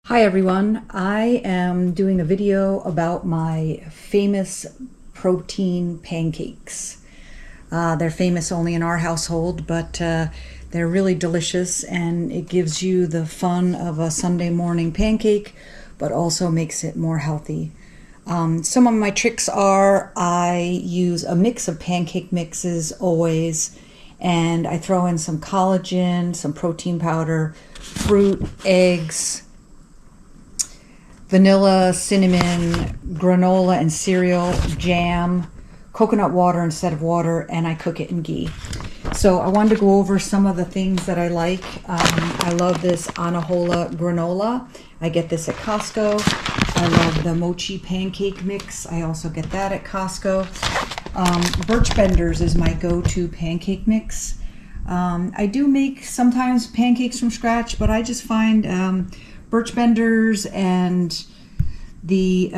Hi everyone, I am doing a video about my famous protein pancakes. They're famous only in our household, but they're really delicious and it gives you the fun of a Sunday morning pancake, but also makes it more healthy. Some of my tricks are I use a mix of pancake mixes always, and I throw in some collagen, some protein powder, fruit, eggs, vanilla, cinnamon, granola and cereal, jam, coconut water instead of water, and I cook it in ghee. So I wanted to go over some of the things that I like. I love this Anahola granola. I get this at Costco. I love the mochi pancake mix. I also get that at Costco. Birch Benders is my go-to pancake mix. I do make sometimes pancakes from scratch, but I just find Birch Benders and the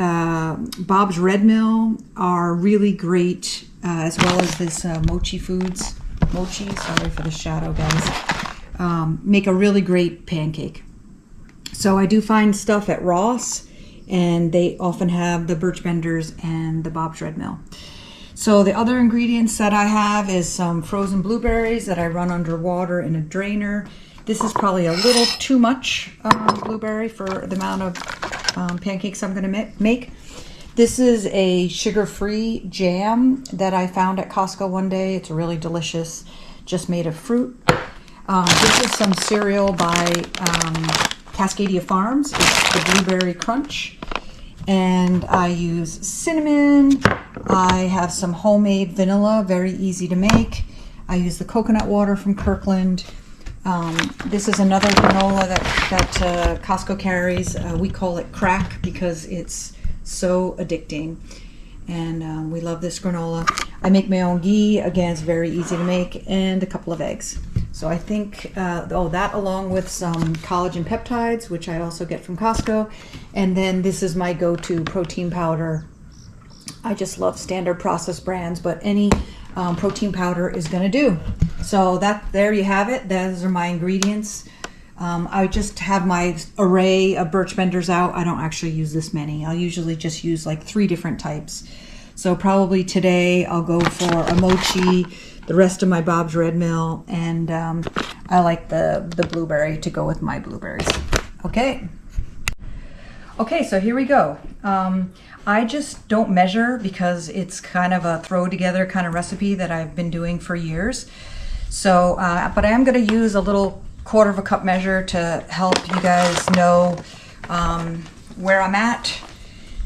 Bob's Red Mill are really great, as well as this Mochi Foods. Mochi, sorry for the shadow, guys. Make a really great pancake. So I do find stuff at Ross, and they often have the Birch Benders and the Bob's Red Mill. So the other ingredients that I have is some frozen blueberries that I run under water in a drainer. This is probably a little too much blueberry for the amount of pancakes I'm going to make. This is a sugar-free jam that I found at Costco one day. It's really delicious, just made of fruit. This is some cereal by Cascadia Farms. It's the Blueberry Crunch. And I use cinnamon. I have some homemade vanilla, very easy to make. I use the coconut water from Kirkland. This is another granola that Costco carries. We call it crack because it's so addicting. And we love this granola. I make my own ghee. Again, it's very easy to make. And a couple of eggs. So I think, that along with some collagen peptides, which I also get from Costco. And then this is my go-to protein powder. I just love standard processed brands, but any protein powder is going to do. So there you have it. Those are my ingredients. I just have my array of Birch Benders out. I don't actually use this many. I'll usually just use like 3 different types. So probably today I'll go for a mochi, the rest of my Bob's Red Mill, and I like the blueberry to go with my blueberries. Okay, so here we go. I just don't measure because it's kind of a throw together kind of recipe that I've been doing for years. So, but I am going to use a little 1/4 cup measure to help you guys know where I'm at.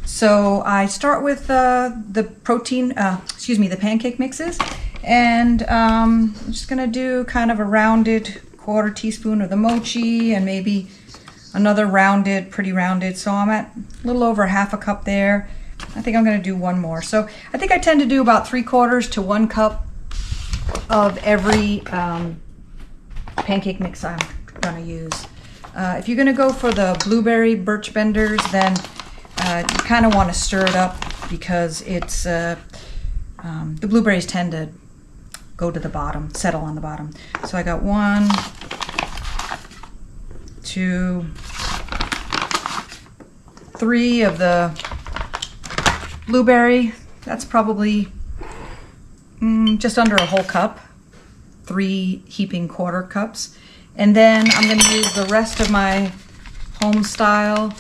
So I start with the pancake mixes, and I'm just going to do kind of a rounded 1/4 teaspoon of the mochi and maybe another pretty rounded. So I'm at a little over 1/2 cup there. I think I'm going to do one more. So I think I tend to do about 3/4 to 1 cup of every pancake mix I'm going to use. If you're going to go for the blueberry Birch Benders, then you kind of want to stir it up because it's the blueberries tend to go to the bottom, settle on the bottom. So I got 1, 2, 3 of the blueberry. That's probably just under a whole cup. 3 heaping 1/4 cups. And then I'm going to use the rest of my home style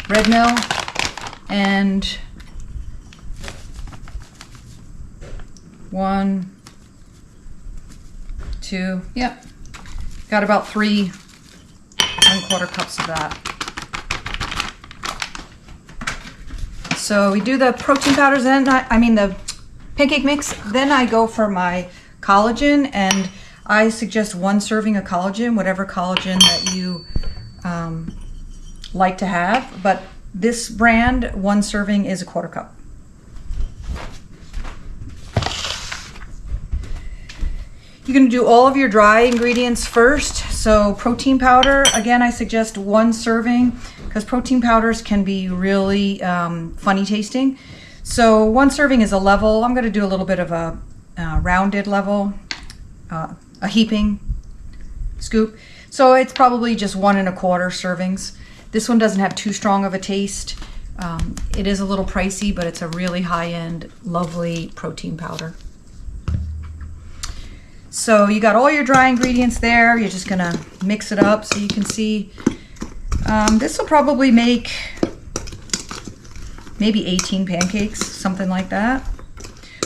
Red Mill, and 1, 2, yep. Got about 3 1/4 cups of that. So we do the protein powders, and the pancake mix. Then I go for my collagen, and I suggest 1 serving of collagen, whatever collagen that you like to have. But this brand, 1 serving is a 1/4 cup. You're going to do all of your dry ingredients first. So protein powder, again, I suggest 1 serving because protein powders can be really funny tasting. So 1 serving is a level. I'm going to do a little bit of a rounded level, a heaping. scoop. So it's probably just 1 1/4 servings. This one doesn't have too strong of a taste. It is a little pricey, but it's a really high-end, lovely protein powder. So you got all your dry ingredients there. You're just gonna mix it up so you can see. This will probably make maybe 18 pancakes, something like that.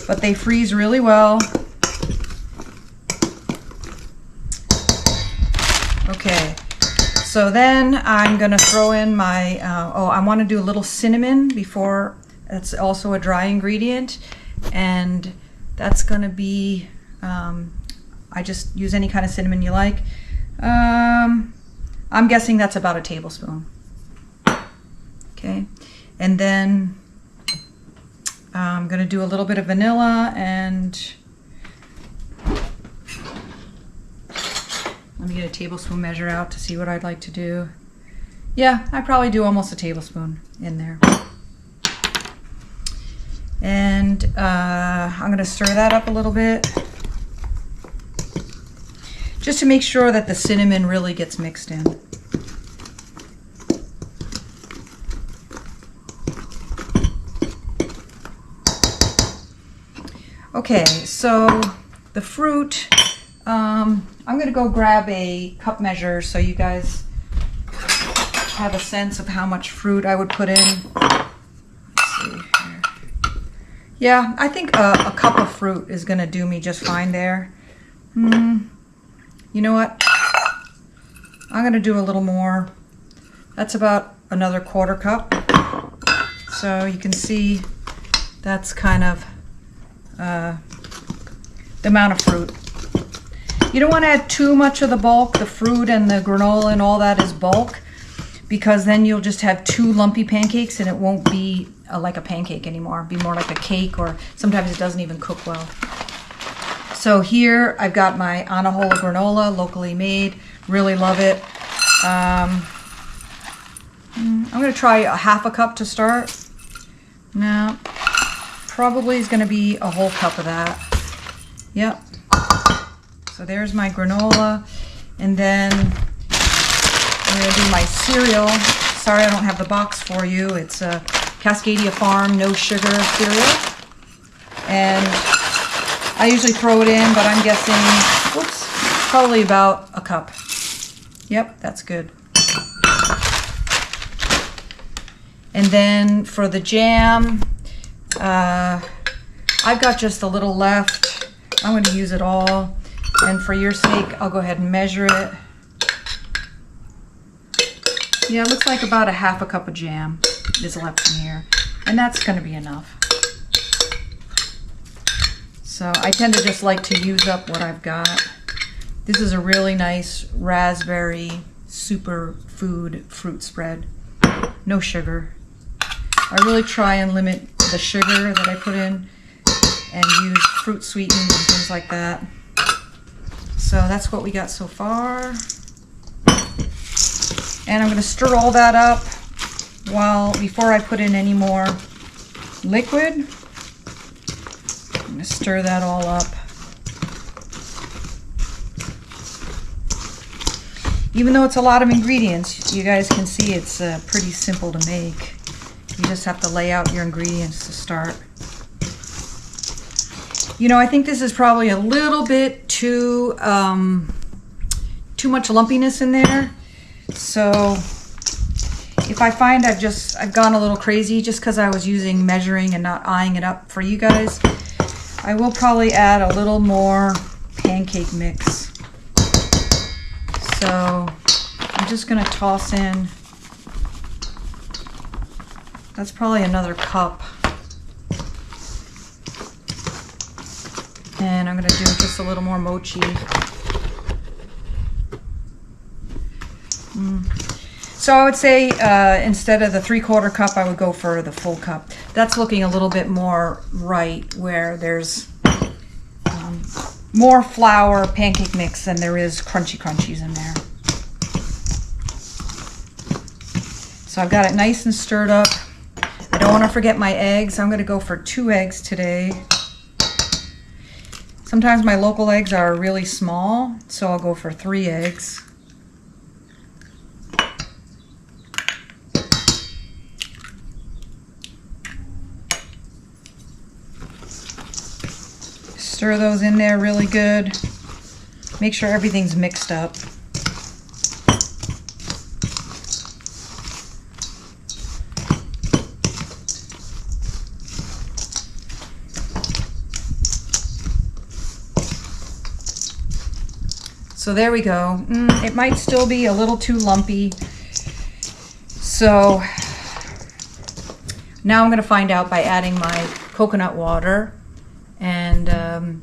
But they freeze really well. Okay, so then I'm gonna throw in my, I wanna do a little cinnamon before. It's also a dry ingredient. And that's gonna be, I just use any kind of cinnamon you like. I'm guessing that's about a tablespoon. Okay, and then I'm gonna do a little bit of vanilla, and let me get a tablespoon measure out to see what I'd like to do. Yeah, I probably do almost a tablespoon in there. And I'm gonna stir that up a little bit, just to make sure that the cinnamon really gets mixed in. Okay, so the fruit, I'm gonna go grab a cup measure so you guys have a sense of how much fruit I would put in. Let's see here. Yeah, I think a cup of fruit is gonna do me just fine there. You know what? I'm gonna do a little more. That's about another 1/4 cup. So you can see that's kind of the amount of fruit. You don't want to add too much of the bulk. The fruit and the granola and all that is bulk, because then you'll just have 2 lumpy pancakes and it won't be like a pancake anymore. It'll be more like a cake, or sometimes it doesn't even cook well. So here I've got my Anahola granola, locally made. Really love it. I'm going to try a 1/2 cup to start. No, probably is going to be a whole cup of that. Yep. So there's my granola. And then I'm going to do my cereal. Sorry I don't have the box for you. It's a Cascadia Farm no sugar cereal. And I usually throw it in, but I'm guessing, whoops, probably about a cup. Yep, that's good. And then for the jam, I've got just a little left. I'm going to use it all. And for your sake, I'll go ahead and measure it. Yeah, it looks like about a 1/2 cup of jam is left in here. And that's going to be enough. So I tend to just like to use up what I've got. This is a really nice raspberry superfood fruit spread. No sugar. I really try and limit the sugar that I put in and use fruit sweetened and things like that. So that's what we got so far. And I'm going to stir all that up before I put in any more liquid. I'm going to stir that all up. Even though it's a lot of ingredients, you guys can see it's pretty simple to make. You just have to lay out your ingredients to start. You know, I think this is probably a little bit too much lumpiness in there. So if I find I've gone a little crazy just because I was using measuring and not eyeing it up for you guys, I will probably add a little more pancake mix. So I'm just going to toss in, that's probably another cup. And I'm going to do just a little more mochi. So I would say instead of the 3/4 cup, I would go for the full cup. That's looking a little bit more right, where there's more flour pancake mix than there is crunchy crunchies in there. So I've got it nice and stirred up. I don't want to forget my eggs. I'm going to go for 2 eggs today. Sometimes my local eggs are really small, so I'll go for 3 eggs. Stir those in there really good. Make sure everything's mixed up. So there we go. It might still be a little too lumpy. So now I'm going to find out by adding my coconut water. And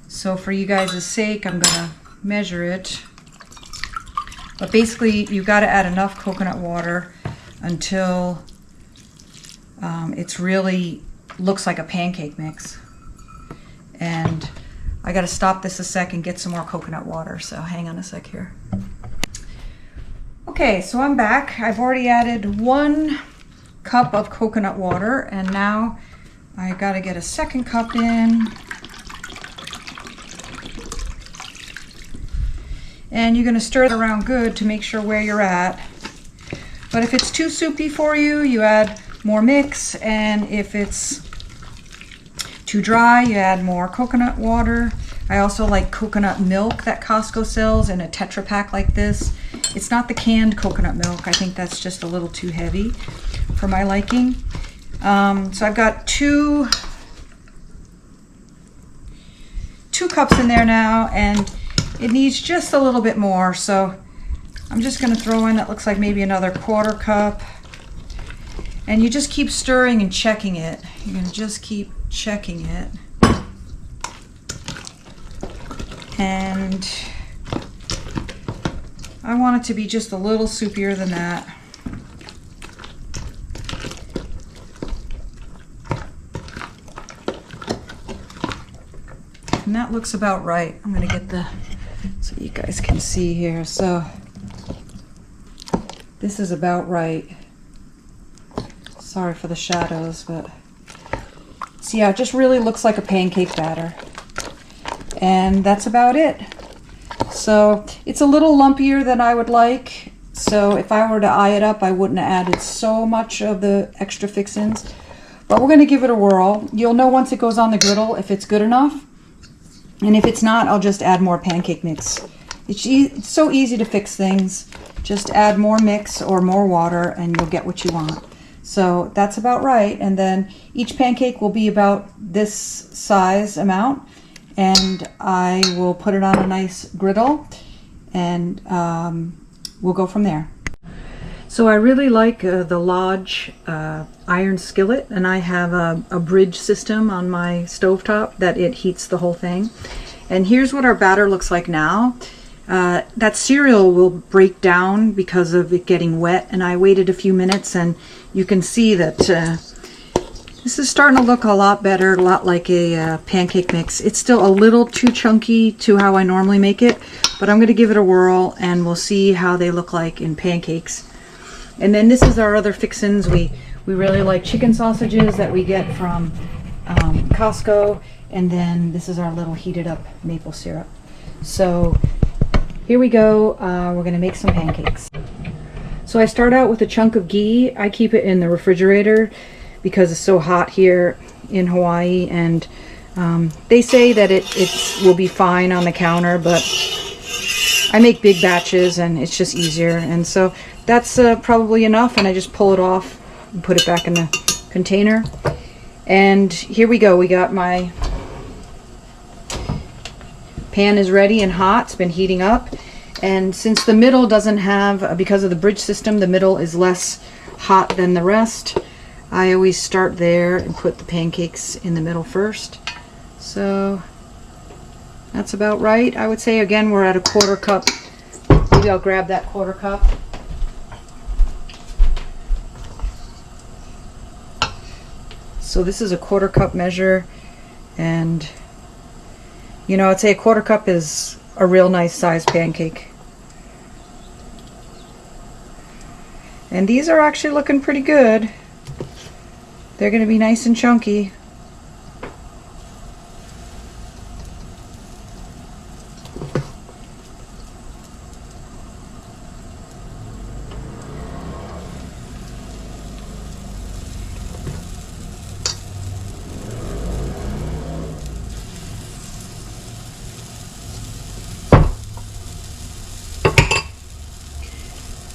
so for you guys' sake, I'm going to measure it. But basically, you've got to add enough coconut water until it's really looks like a pancake mix. And I got to stop this a sec and get some more coconut water. So hang on a sec here. Okay, so I'm back. I've already added 1 cup of coconut water, and now I got to get a 2nd cup in. And you're going to stir it around good to make sure where you're at. But if it's too soupy for you, you add more mix. And if it's too dry, you add more coconut water. I also like coconut milk that Costco sells in a Tetra Pak like this. It's not the canned coconut milk. I think that's just a little too heavy for my liking. So I've got two cups in there now, and it needs just a little bit more. So I'm just going to throw in, that looks like maybe another 1/4 cup. And you just keep stirring and checking it. You're going to just keep checking it. And I want it to be just a little soupier than that. And that looks about right. I'm going to get the, so you guys can see here. So this is about right. Sorry for the shadows, but so yeah, it just really looks like a pancake batter. And that's about it. So it's a little lumpier than I would like. So if I were to eye it up, I wouldn't have added so much of the extra fixins. But we're going to give it a whirl. You'll know once it goes on the griddle if it's good enough. And if it's not, I'll just add more pancake mix. It's so easy to fix things. Just add more mix or more water and you'll get what you want. So that's about right. And then each pancake will be about this size amount. And I will put it on a nice griddle and we'll go from there. So I really like the Lodge iron skillet, and I have a bridge system on my stovetop that it heats the whole thing. And here's what our batter looks like now. That cereal will break down because of it getting wet, and I waited a few minutes and you can see that this is starting to look a lot better, a lot like a pancake mix. It's still a little too chunky to how I normally make it, but I'm going to give it a whirl and we'll see how they look like in pancakes. And then this is our other fixins. We really like chicken sausages that we get from Costco. And then this is our little heated up maple syrup. So here we go. We're going to make some pancakes. So I start out with a chunk of ghee. I keep it in the refrigerator because it's so hot here in Hawaii. And they say that it will be fine on the counter, but I make big batches and it's just easier. And so that's probably enough, and I just pull it off and put it back in the container. And here we go. We got my pan is ready and hot. It's been heating up. And since the middle doesn't have, because of the bridge system, the middle is less hot than the rest, I always start there and put the pancakes in the middle first. So that's about right. I would say, again, we're at a 1/4 cup. Maybe I'll grab that 1/4 cup. So this is a 1/4 cup measure, and you know, I'd say a 1/4 cup is a real nice size pancake. And these are actually looking pretty good. They're going to be nice and chunky.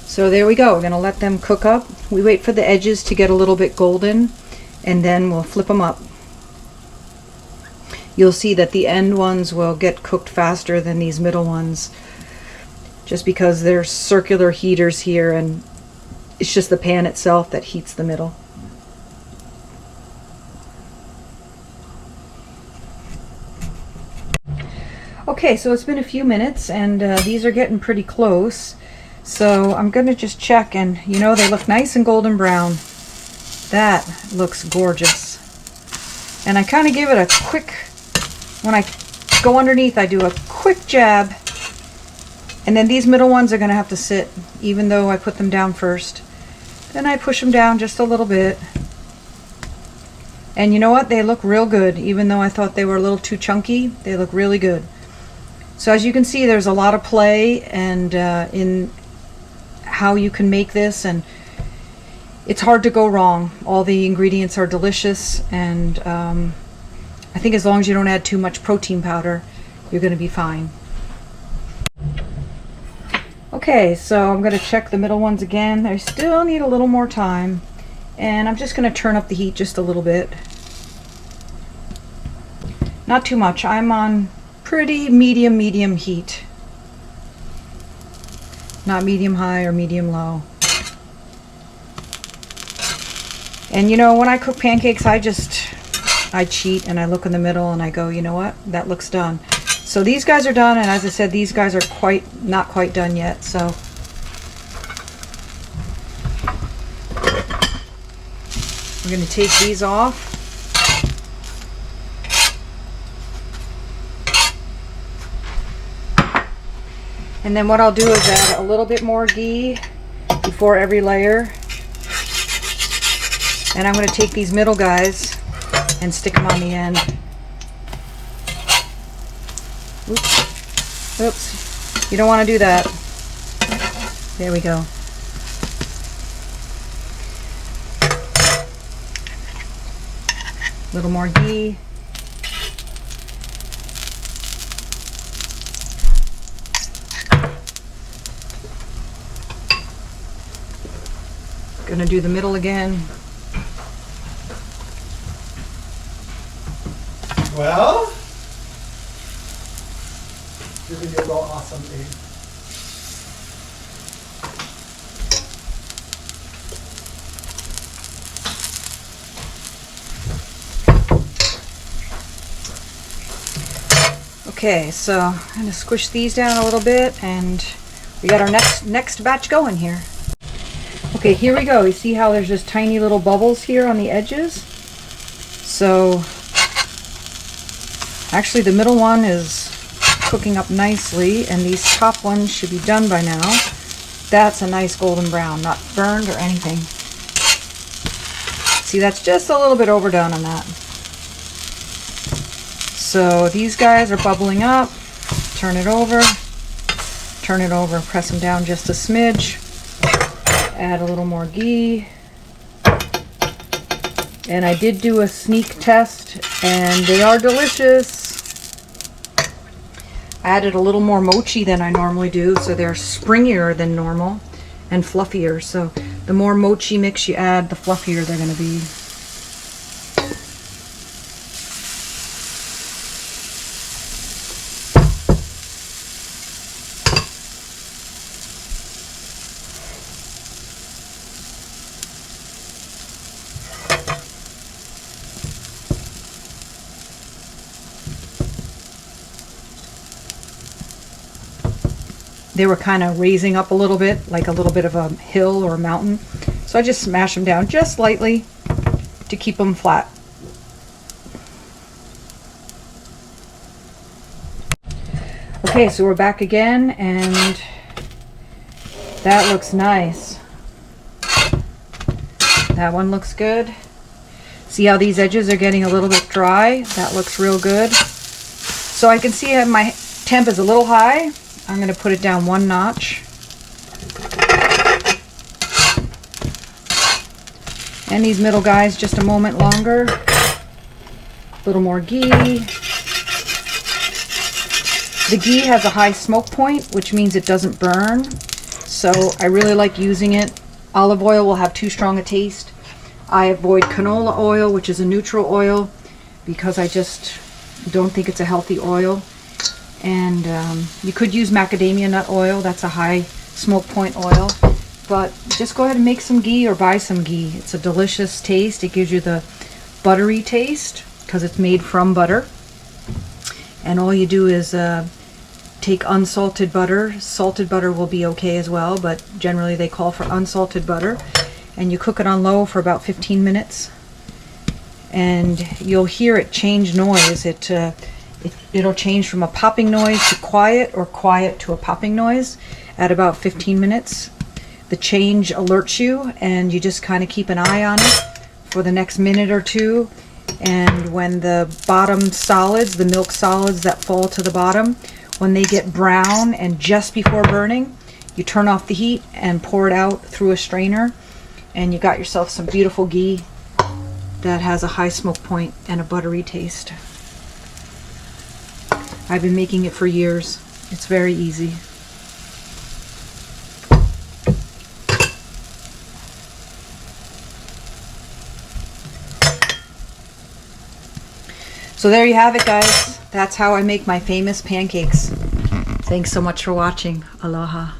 So there we go. We're going to let them cook up. We wait for the edges to get a little bit golden, and then we'll flip them up. You'll see that the end ones will get cooked faster than these middle ones, just because there's circular heaters here, and it's just the pan itself that heats the middle. Okay, so it's been a few minutes, and these are getting pretty close. So I'm going to just check, and you know, they look nice and golden brown. That looks gorgeous. And I kind of give it a quick, when I go underneath, I do a quick jab. And then these middle ones are going to have to sit, even though I put them down first. Then I push them down just a little bit. And you know what? They look real good. Even though I thought they were a little too chunky, they look really good. So as you can see, there's a lot of play and in how you can make this, and it's hard to go wrong. All the ingredients are delicious, and I think as long as you don't add too much protein powder, you're going to be fine. Okay, so I'm going to check the middle ones again. They still need a little more time, and I'm just going to turn up the heat just a little bit. Not too much. I'm on pretty medium heat. Not medium high or medium low. And you know, when I cook pancakes, I cheat and I look in the middle and I go, you know what, that looks done. So these guys are done, and as I said, these guys are not quite done yet. So we're going to take these off. And then what I'll do is add a little bit more ghee before every layer. And I'm going to take these middle guys and stick them on the end. Oops. Oops. You don't want to do that. There we go. A little more ghee. Gonna do the middle again. Well, your video's all awesome, babe. Okay, so I'm gonna squish these down a little bit, and we got our next batch going here. Okay, here we go. You see how there's just tiny little bubbles here on the edges? So actually the middle one is cooking up nicely, and these top ones should be done by now. That's a nice golden brown, not burned or anything. See, that's just a little bit overdone on that. So these guys are bubbling up. Turn it over, press them down just a smidge. Add a little more ghee. And I did do a sneak test, and they are delicious. I added a little more mochi than I normally do, so they're springier than normal and fluffier. So the more mochi mix you add, the fluffier they're going to be. They were kind of raising up a little bit, like a little bit of a hill or a mountain. So I just smashed them down just lightly to keep them flat. Okay, so we're back again, and that looks nice. That one looks good. See how these edges are getting a little bit dry? That looks real good. So I can see my temp is a little high. I'm going to put it down 1 notch. And these middle guys just a moment longer. A little more ghee. The ghee has a high smoke point, which means it doesn't burn. So I really like using it. Olive oil will have too strong a taste. I avoid canola oil, which is a neutral oil, because I just don't think it's a healthy oil. And you could use macadamia nut oil. That's a high smoke point oil. But just go ahead and make some ghee or buy some ghee. It's a delicious taste. It gives you the buttery taste because it's made from butter. And all you do is take unsalted butter. Salted butter will be okay as well, but generally they call for unsalted butter. And you cook it on low for about 15 minutes. And you'll hear it change noise. It'll change from a popping noise to quiet, or quiet to a popping noise at about 15 minutes. The change alerts you, and you just kind of keep an eye on it for the next minute or two. And when the bottom solids, the milk solids that fall to the bottom, when they get brown and just before burning, you turn off the heat and pour it out through a strainer, and you got yourself some beautiful ghee that has a high smoke point and a buttery taste. I've been making it for years. It's very easy. So there you have it, guys. That's how I make my famous pancakes. Thanks so much for watching. Aloha.